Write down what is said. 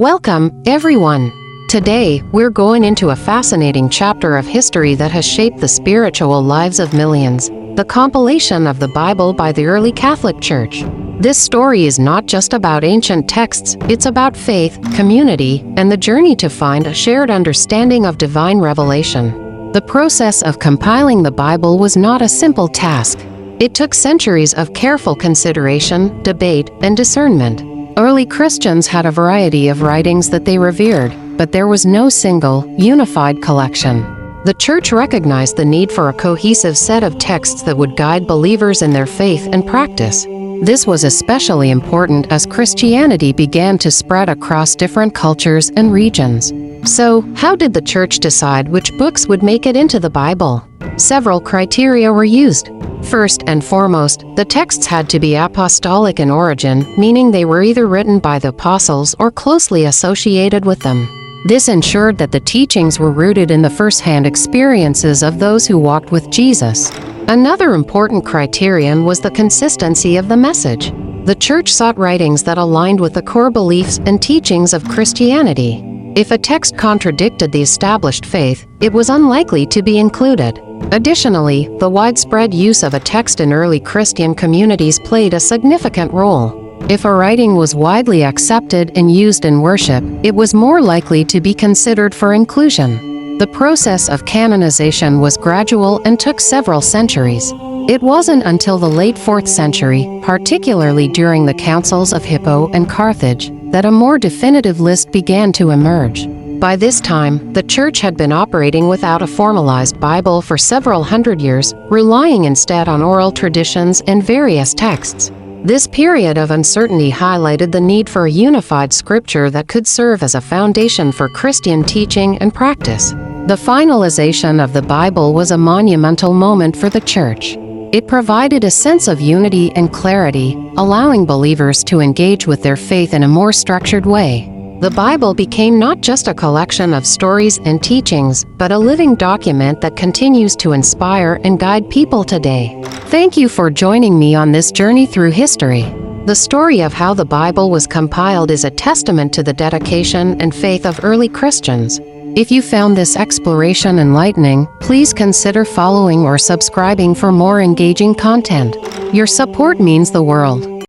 Welcome, everyone. Today, we're going into a fascinating chapter of history that has shaped the spiritual lives of millions, the compilation of the Bible by the early Catholic Church. This story is not just about ancient texts, it's about faith, community, and the journey to find a shared understanding of divine revelation. The process of compiling the Bible was not a simple task. It took centuries of careful consideration, debate, and discernment. Early Christians had a variety of writings that they revered, but there was no single, unified collection. The Church recognized the need for a cohesive set of texts that would guide believers in their faith and practice. This was especially important as Christianity began to spread across different cultures and regions. So, how did the Church decide which books would make it into the Bible? Several criteria were used. First and foremost, the texts had to be apostolic in origin, meaning they were either written by the apostles or closely associated with them. This ensured that the teachings were rooted in the first-hand experiences of those who walked with Jesus. Another important criterion was the consistency of the message. The Church sought writings that aligned with the core beliefs and teachings of Christianity. If a text contradicted the established faith, it was unlikely to be included. Additionally, the widespread use of a text in early Christian communities played a significant role. If a writing was widely accepted and used in worship, it was more likely to be considered for inclusion. The process of canonization was gradual and took several centuries. It wasn't until the late 4th century, particularly during the councils of Hippo and Carthage, that a more definitive list began to emerge. By this time, the Church had been operating without a formalized Bible for several hundred years, relying instead on oral traditions and various texts. This period of uncertainty highlighted the need for a unified scripture that could serve as a foundation for Christian teaching and practice. The finalization of the Bible was a monumental moment for the Church. It provided a sense of unity and clarity, allowing believers to engage with their faith in a more structured way. The Bible became not just a collection of stories and teachings, but a living document that continues to inspire and guide people today. Thank you for joining me on this journey through history. The story of how the Bible was compiled is a testament to the dedication and faith of early Christians. If you found this exploration enlightening, please consider following or subscribing for more engaging content. Your support means the world.